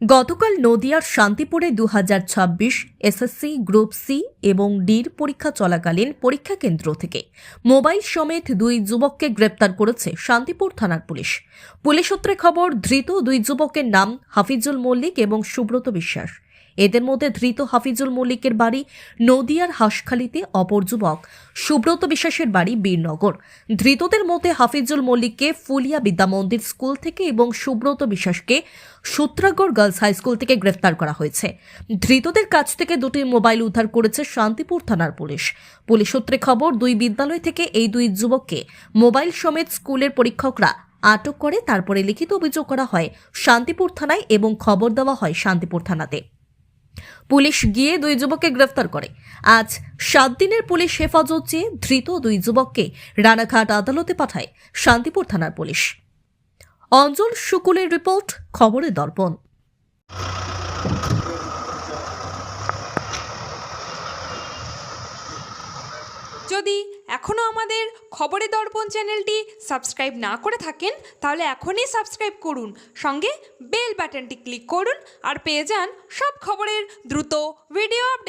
গতকাল নদিয়ার শান্তিপুরে 2026 এসএসসি গ্রুপ সি এবং ডির পরীক্ষা চলাকালীন পরীক্ষা কেন্দ্র থেকে মোবাইল সমেত দুই যুবককে গ্রেপ্তার করেছে শান্তিপুর থানার পুলিশ। পুলিশ সূত্রে খবর, ধৃত দুই যুবকের নাম হাফিজুল মল্লিক এবং সুব্রত বিশ্বাস। এদের মধ্যে ধৃত হাফিজুল মল্লিকের বাড়ি নদিয়ার হাঁসখালিতে, অপর যুবক সুব্রত বিশ্বাসের বাড়ি বীরনগর। ধৃতদের মধ্যে হাফিজুল মল্লিককে ফুলিয়া বিদ্যামন্দির স্কুল থেকে এবং সুব্রত বিশ্বাসকে সূত্রাগড় গার্লস হাই স্কুল থেকে গ্রেফতার করা হয়েছে। ধৃতদের কাছ থেকে দুটি মোবাইল উদ্ধার করেছে শান্তিপুর থানার পুলিশ। পুলিশ সূত্রে খবর, দুই বিদ্যালয় থেকে এই দুই যুবককে মোবাইল সমেত স্কুলের পরীক্ষকরা আটক করে, তারপরে লিখিত অভিযোগ করা হয় শান্তিপুর থানায় এবং খবর দেওয়া হয় শান্তিপুর থানাতে। পুলিশ গিয়ে দুই যুবককে গ্রেফতার করে। আজ 7 দিনের পুলিশ হেফাজত চেয়ে ধৃত দুই যুবককে রানাঘাট আদালতে পাঠায় শান্তিপুর থানার পুলিশ। অঞ্জল শুকুলের রিপোর্ট, খবরের দর্পণ। যদি এখনও আমাদের খবরের দর্পণ চ্যানেলটি সাবস্ক্রাইব না করে থাকেন তাহলে এখনই সাবস্ক্রাইব করুন, সঙ্গে বেল বাটনটি ক্লিক করুন আর পেয়ে যান সব খবরের দ্রুত ভিডিও আপডেট।